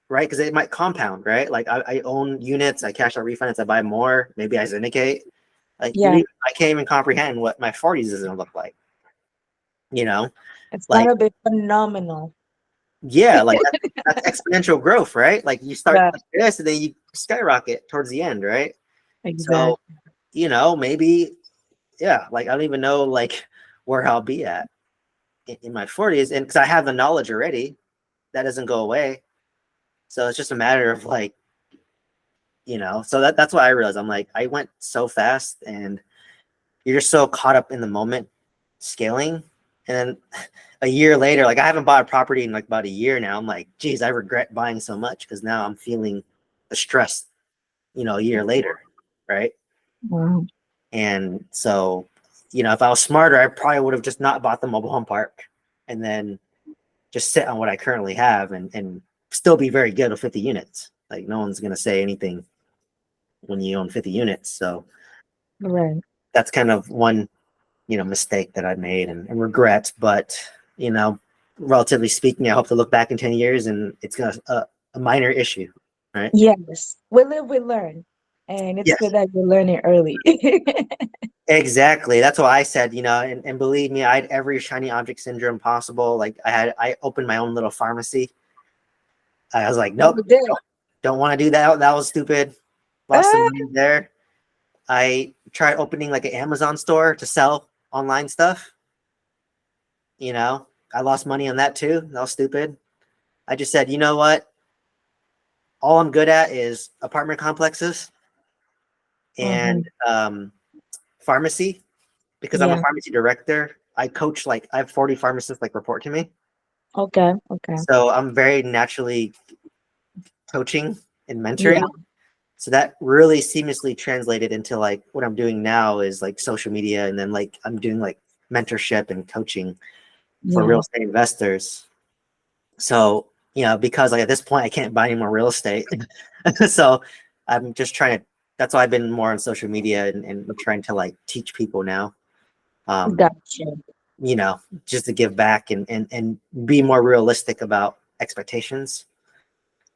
right? Because it might compound, right? Like I own units, I cash out refinance, I buy more, maybe I syndicate. Like Yeah. I can't even comprehend what my 40s is gonna look like. You know, It's like gonna be phenomenal. yeah, like that's exponential growth, right? Like you start Yeah. like this and then you skyrocket towards the end, right? So, Exactly. maybe, yeah, like I don't even know like where I'll be at in my 40s. And because I have the knowledge already, that doesn't go away. So it's just a matter of like, so that's what I realized. I'm like, I went so fast and you're just so caught up in the moment scaling. And then a year later, like I haven't bought a property in like about a year now. I'm like, geez, I regret buying so much because now I'm feeling the stress, a year later. Right. Wow. And so, if I was smarter, I probably would have just not bought the mobile home park and then just sit on what I currently have and still be very good with 50 units. Like no one's going to say anything when you own 50 units. So Right. that's kind of one, mistake that I made and regret. But, you know, relatively speaking, I hope to look back in 10 years and it's a minor issue. Right. Yes. We live, we learn. And it's Yes. good that you're learning early. Exactly. That's what I said, and believe me, I had every shiny object syndrome possible. Like I opened my own little pharmacy. I was like, You nope, did. don't want to do that. That was stupid. Lost some Ah, money there. I tried opening like an Amazon store to sell online stuff. I lost money on that too. That was stupid. I just said, you know what? All I'm good at is apartment complexes and mhm. pharmacy because I'm a Yeah. pharmacy director. I coach like I have 40 pharmacists like report to me. Okay. Okay. So I'm very naturally coaching and Yeah. mentoring. So that really seamlessly translated into like what I'm doing now is like social media and then like I'm doing like mentorship and coaching for real Yeah. estate investors. So, because like at this point I can't buy any more real estate. So I'm just trying to that's why I've been more on social media and trying to like teach people now. Um, Gotcha. you know, just to give back and be more realistic about expectations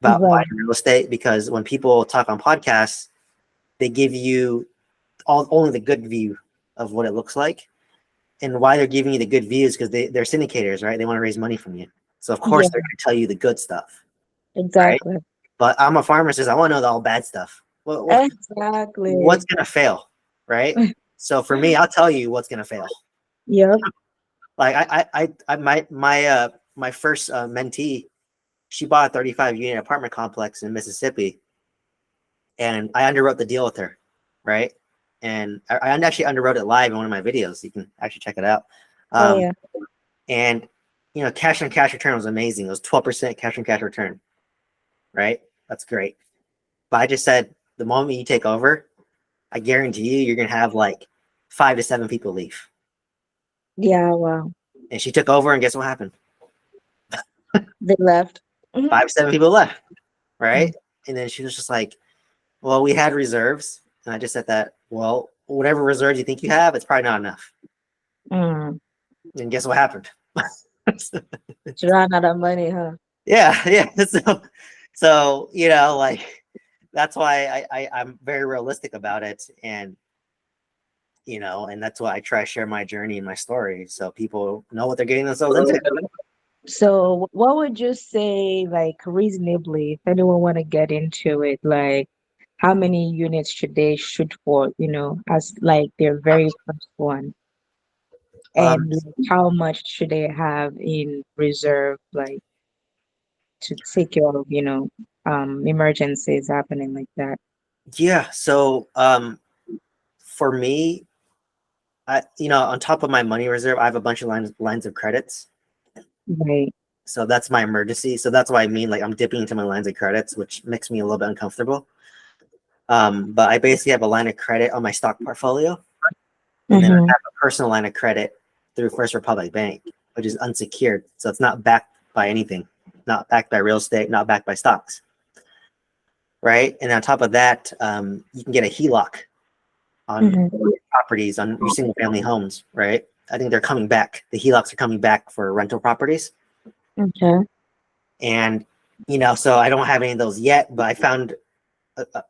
about Right. buying real estate because when people talk on podcasts, they give you only the good view of what it looks like. And why they're giving you the good views because they're syndicators, right? They want to raise money from you. So of course Yeah. they're going to tell you the good stuff, right? Exactly. But I'm a pharmacist. I want to know the all bad stuff. What's Exactly. going to fail, right? So for me, I'll tell you what's going to fail. Yep. Like my first mentee, she bought a 35 unit apartment complex in Mississippi, and I underwrote the deal with her, right? And I actually underwrote it live in one of my videos. You can actually check it out. Oh Um, yeah. and cash on cash return was amazing. It was 12% cash on cash return, right? That's great. But I just said the moment you take over, I guarantee you're gonna have like 5 to 7 people leave. Yeah. Wow. And she took over, and guess what happened? They left. Mhm. 5 to 7 people left, Mm. right? And then she was just like, "Well, we had reserves." And I just said that, well, whatever reserves you think you have, it's probably not enough. Mm. And guess what happened? To run out of money, huh? Yeah, yeah. So you know, like that's why I'm very realistic about it, and you know, and that's why I try to share my journey and my story so people know what they're getting themselves into. So, what would you say, like, reasonably, if anyone want to get into it, like, how many units should they shoot for, as like their very first one? Um, And like, how much should they have in reserve, like, to take care of, emergencies happening like that? yeah. So for me, on top of my money reserve, I have a bunch of lines of credits. Right. So that's my emergency. So that's why I mean, like I'm dipping into my lines of credits, which makes me a little bit uncomfortable. But I basically have a line of credit on my stock portfolio, and then I Mm-hmm. have a personal line of credit through First Republic Bank, which is unsecured. So it's not backed by anything, not backed by real estate, not backed by stocks, right? And on top of that, you can get a HELOC on Mm-hmm. properties on your single family homes, right? I think they're coming back. The HELOCs are coming back for rental properties. Okay. And, so I don't have any of those yet, but I found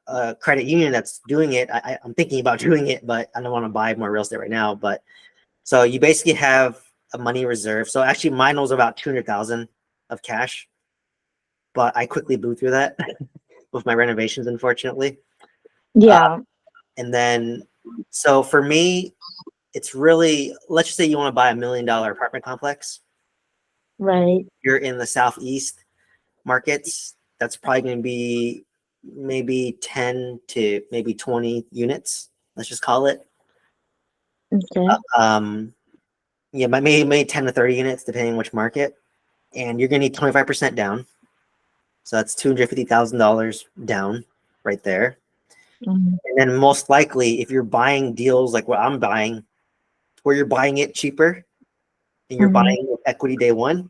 a credit union that's doing it. I'm thinking about doing it, but I don't want to buy more real estate right now. But so you basically have a money reserve. So actually mine was about 200,000 of cash, but I quickly blew through that with my renovations, unfortunately. Uh, Yeah. and then, so for me, it's really, let's just say you want to buy $1 million apartment complex. Right. You're in the Southeast markets. That's probably going to be maybe 10 to maybe 20 units. Let's just call it. Okay. Um, yeah, but maybe 10 to 30 units, depending on which market. And you're going to need 25% down. So that's $250,000 down right there. Mm-hmm. And then most likely, if you're buying deals like what I'm buying, where you're buying it cheaper and you're Mm-hmm. buying with equity day one,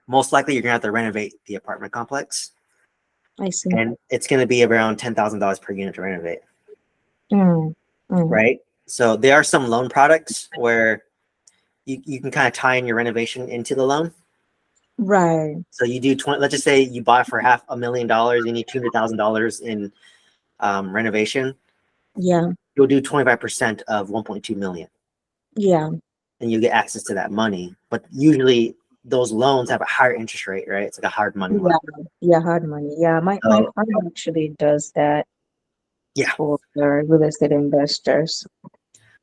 most likely you're going to have to renovate the apartment complex. I see. And it's going to be around $10,000 per unit to renovate, Mm. Mm. right? So there are some loan products where you can kind of tie in your renovation into the loan. Right. So you do 20, let's just say you buy for $500,000, you need $200,000 in renovation. Yeah. You'll do 25% of 1.2 million Yeah. and you get access to that money. But usually those loans have a higher interest rate, right? It's like a hard money loan. Yeah. Yeah. Hard money. Yeah. My So friend actually does that yeah. for real estate investors.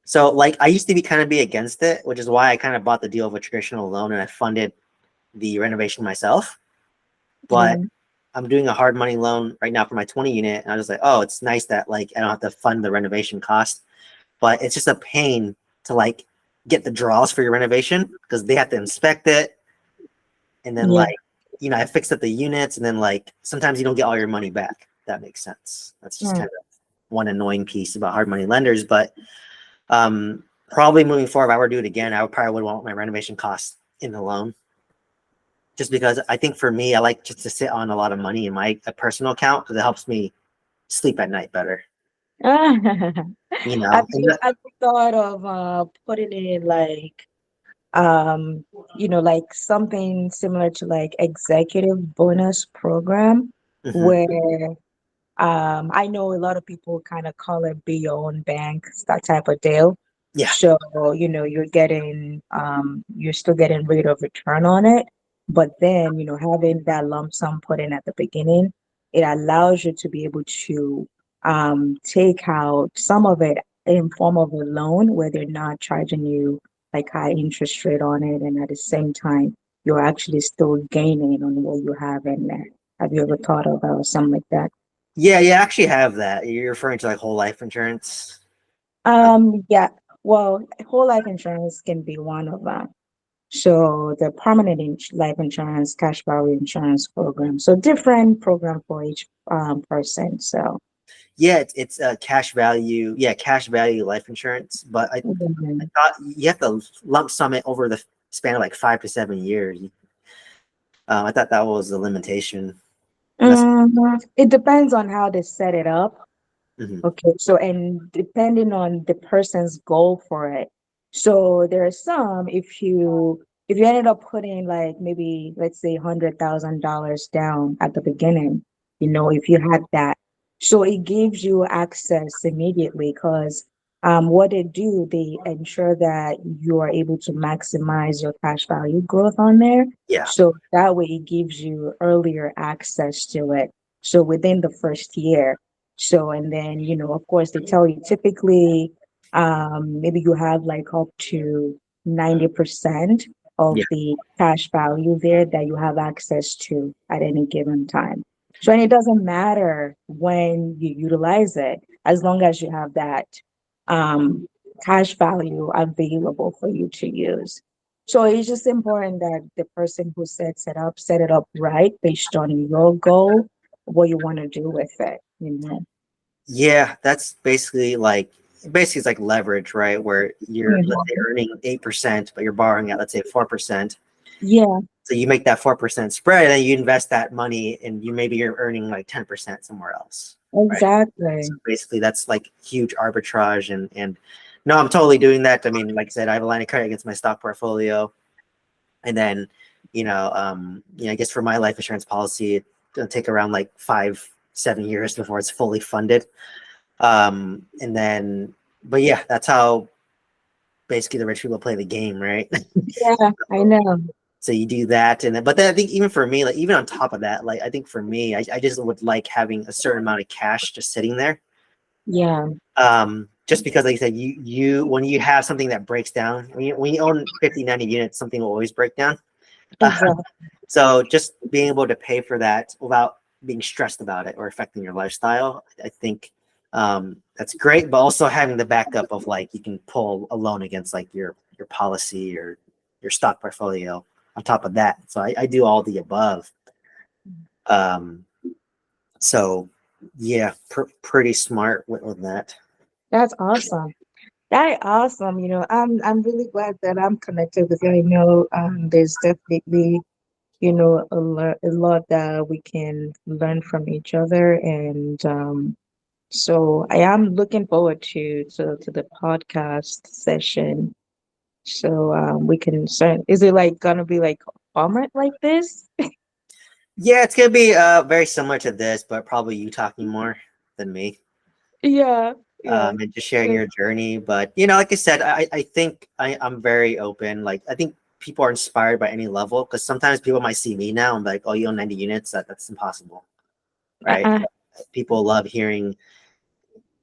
So like I used to be against it, which is why I kind of bought the deal of a traditional loan and I funded the renovation myself. But Yeah. I'm doing a hard money loan right now for my 20 unit. And I was like, oh, it's nice that like I don't have to fund the renovation cost, but it's just a pain to like get the draws for your renovation because they have to inspect it. And then Yeah. like, I fixed up the units and then like sometimes you don't get all your money back. That makes sense. That's just Mm. kind of one annoying piece about hard money lenders. But probably moving forward, if I were to do it again, I would probably would want my renovation costs in the loan. Just because I think for me, I like just to sit on a lot of money in my personal account because it helps me sleep at night better. Have And you have you thought of putting in like like something similar to like executive bonus program mhm. where I know a lot of people kind of call it be your own bank, that type of deal. Yeah, So, you're still getting rate of return on it. But then, having that lump sum put in at the beginning, it allows you to be able to take out some of it in form of a loan where they're not charging you like high interest rate on it. And at the same time, you're actually still gaining on what you have in there. Have you ever thought about something like that? yeah, you actually have that. You're referring to like whole life insurance. Uh, Yeah. Well, whole life insurance can be one of them. So the permanent life insurance, cash value insurance program. So different program for each person. So yeah, it's a cash value. Yeah, cash value life insurance. But I mhm. thought you have to lump sum it over the span of like 5 to 7 years. I thought that was the limitation. And that's It depends on how they set it up. Hmm. Okay, so and depending on the person's goal for it. So there are some, if you ended up putting like maybe let's say $100,000 down at the beginning, if you had that. So it gives you access immediately because what they do, they ensure that you are able to maximize your cash value growth on there. Yeah. So that way it gives you earlier access to it. So within the first year. So, and then, of course, they tell you typically, maybe you have like up to 90% of Yeah. the cash value there that you have access to at any given time. So, and it doesn't matter when you utilize it, as long as you have that um, cash value available for you to use. So it's just important that the person who sets it up, set it up right based on your goal, what you want to do with it. Yeah, that's basically it's like leverage, right? Where you're, let's say, Mhm. earning 8%, but you're borrowing at, let's say, 4%. Yeah, So you make that 4% spread, and then you invest that money, and you're earning like 10% somewhere else, right? So exactly. basically, that's like huge arbitrage, and no, I'm totally doing that. I mean, like I said, I have a line of credit against my stock portfolio, and then I guess for my life insurance policy, it'll take around like 5-7 years before it's fully funded. And then, but yeah, that's how basically the rich people play the game, right? Yeah, I know. So you do that, and then, but then I think even for me, like even on top of that, like I think for me, I just would like having a certain amount of cash just sitting there. Yeah, Just because, like you said, you when you have something that breaks down, when you own 50, 90 units, something will always break down. Uh, exactly. so just being able to pay for that without being stressed about it or affecting your lifestyle, I think that's great. But also having the backup of like you can pull a loan against like your policy or your stock portfolio on top of that. So I do all the above. Um, so yeah, pretty smart with that. That's awesome. That is awesome. I'm really glad that I'm connected with you. I know there's definitely, a lot that we can learn from each other. And so I am looking forward to the podcast session. So we can start. Is it like gonna be like format like this? Yeah, it's gonna be very similar to this, but probably you talking more than me. Yeah, yeah. And just sharing Uh, your journey. But like I said, I think I'm very open. Like I think people are inspired by any level because sometimes people might see me now and be like, oh, you own 90 units. That's impossible, right? uh-uh. People love hearing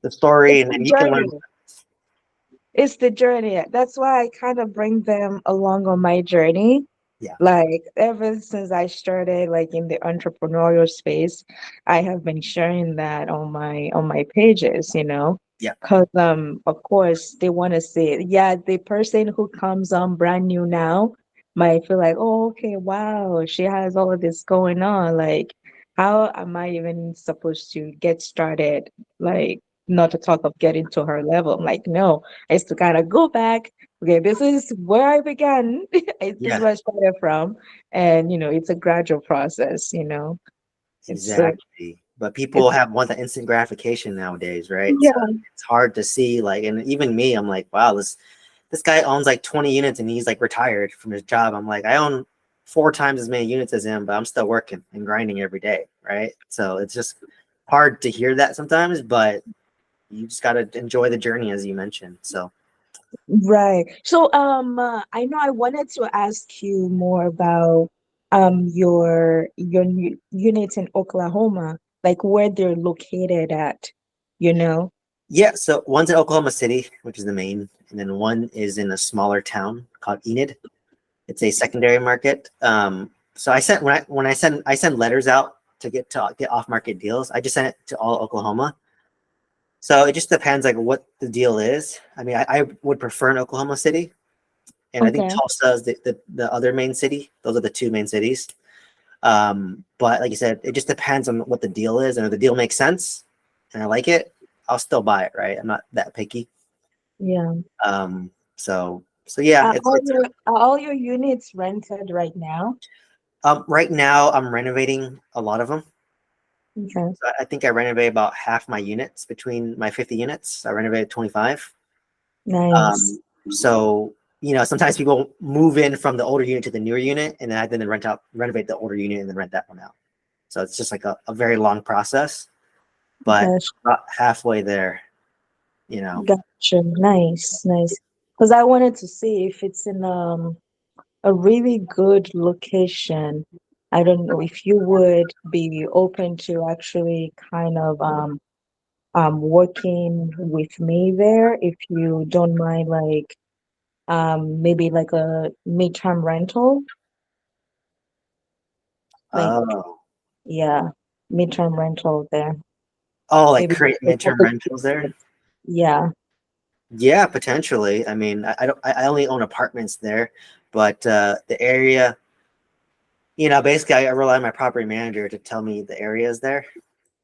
the story, It's and the then you can learn. journey. It's the journey. That's why I kind of bring them along on my journey. Yeah, Like ever since I started like in the entrepreneurial space, I have been sharing that on my pages. yeah, Because of course they want to see it. Yeah, the person who comes on brand new now might feel like, oh, okay, wow, she has all of this going on. Like, how am I even supposed to get started? Like, not to talk of getting to her level. I'm like, no, I used to kind of go back. Okay, this is where I began. This is yeah, where I started from. And, it's a gradual process. It's, exactly. But it's, people want the instant gratification nowadays, right? So yeah, it's hard to see. Like, and even me, I'm like, wow, this guy owns like 20 units and he's like retired from his job. I'm like, I own 4 times as many units as him, but I'm still working and grinding every day, right? So it's just hard to hear that sometimes, but you just got to enjoy the journey, as you mentioned. So right. So, I know I wanted to ask you more about your units in Oklahoma, like where they're located at, you know? yeah, so one's in Oklahoma City, which is the main, and then one is in a smaller town called Enid. It's a secondary market. So I sent when I send letters out to get off market deals. I just sent it to all Oklahoma. So it just depends like what the deal is. I mean, I would prefer in Oklahoma City, and I think Okay. Tulsa is the other main city. Those are the two main cities. But like you said, it just depends on what the deal is, and if the deal makes sense and I like it, I'll still buy it. Right? I'm not that picky. Yeah. So yeah, Are all your units rented right now? right now I'm renovating a lot of them. Okay. So I think I renovated about half my units between my 50 units. I renovated 25. Nice. Um, so sometimes people move in from the older unit to the newer unit, and then I then renovate the older unit, and then rent that one out. So it's just like a very long process, but Gosh, about halfway there, you know. gotcha. Nice, nice. Because I wanted to see if it's in a really good location. I don't know if you would be open to actually kind of working with me there, if you don't mind, like maybe like a midterm rental, like Oh, yeah, midterm rental there. like Maybe create a midterm couple rentals there. yeah. Yeah, potentially. I mean, I don't. I only own apartments there, but the area, basically, I rely on my property manager to tell me the areas there.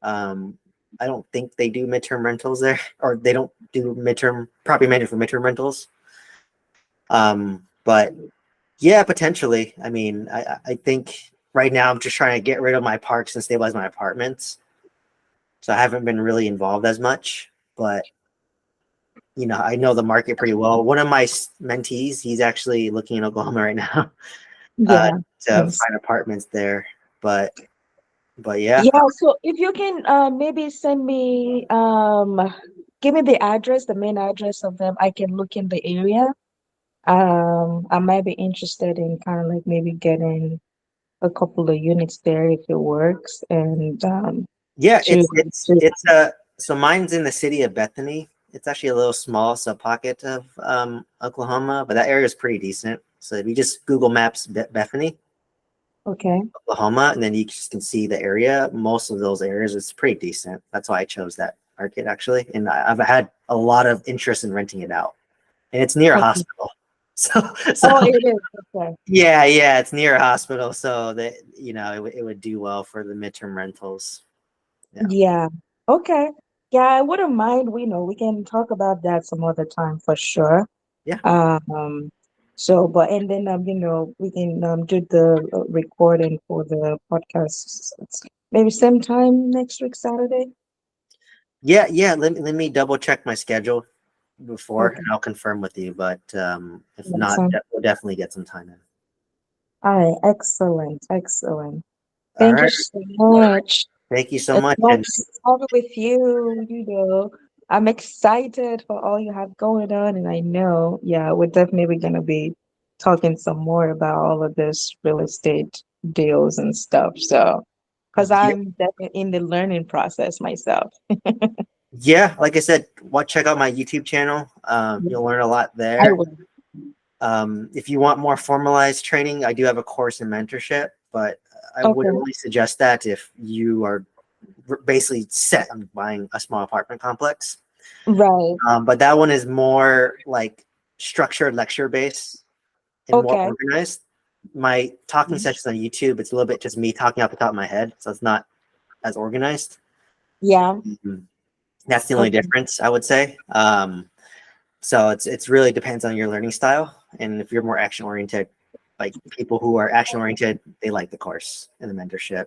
Um, I don't think they do midterm rentals there, or they don't do midterm property manager for midterm rentals. But yeah, potentially. I mean, I think right now I'm just trying to get rid of my parks and stabilize my apartments. So I haven't been really involved as much, but I know the market pretty well. One of my mentees, he's actually looking in Oklahoma right now uh, Yeah. to Nice. find apartments there. But yeah, Yeah, so if you can maybe send me give me the address, the main address of them, I can look in the area. I might be interested in kind of like maybe getting a couple of units there if it works, and yeah, to to it's so mine's in the city of Bethany. It's actually a little small sub pocket of Oklahoma, but that area is pretty decent. So if you just Google Maps Bethany, okay. Oklahoma, and then you just can see the area. Most of those areas, it's pretty decent. That's why I chose that market actually, and I've had a lot of interest in renting it out, and it's near a Okay. hospital. So Oh, it is. Okay. yeah, it's near a hospital, so that it would do well for the midterm rentals. Yeah, Yeah. Okay. Yeah, I wouldn't mind. We can talk about that some other time for sure. yeah, So, but and then we can do the recording for the podcast maybe same time next week, Saturday. yeah. Let me double check my schedule before, and Okay. I'll confirm with you. But if That not, sounds we'll definitely get some time in. all right. Excellent. Excellent. All Thank you right, so much. thank you so It's much, and nice talking with you. I'm excited for all you have going on, and I know, yeah, we're definitely gonna be talking some more about all of this real estate deals and stuff. So, because yeah, I'm definitely in the learning process myself. yeah. Like I said, check out my YouTube channel. You'll learn a lot I there. will. If you want more formalized training, I do have a course in mentorship, but I would Okay. only suggest that if you are basically set on buying a small apartment complex. Right. But that one is more like structured lecture based and more Okay. organized. My talking sessions on YouTube, it's a little bit just me talking off the top of my head, so it's not as organized. Yeah. Mhm. That's the only Okay. difference, I would say. So it's really depends on your learning style, and if you're more action oriented, like people who are action oriented, they like the course and the mentorship.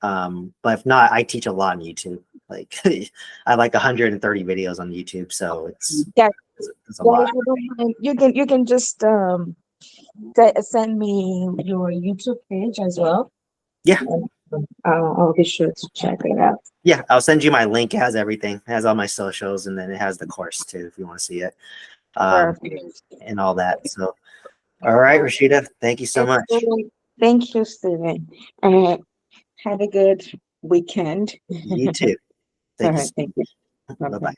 But if not, I teach a lot on YouTube. Like I have like 130 videos on YouTube, so Yeah. it's a Yeah. lot. If you don't mind, you can just send me your YouTube page as well. Yeah, And I'll be sure to check it out. yeah. I'll send you my link. It has everything. It has all my socials, and then it has the course too, if you want to see it, um, Perfect. and all that. So, all right, Rashida, thank you so much. Excellent. Thank you, Steven. Uh, have a good weekend. You too. All Thank you right. so Thank you. much. Bye bye. Bye-bye.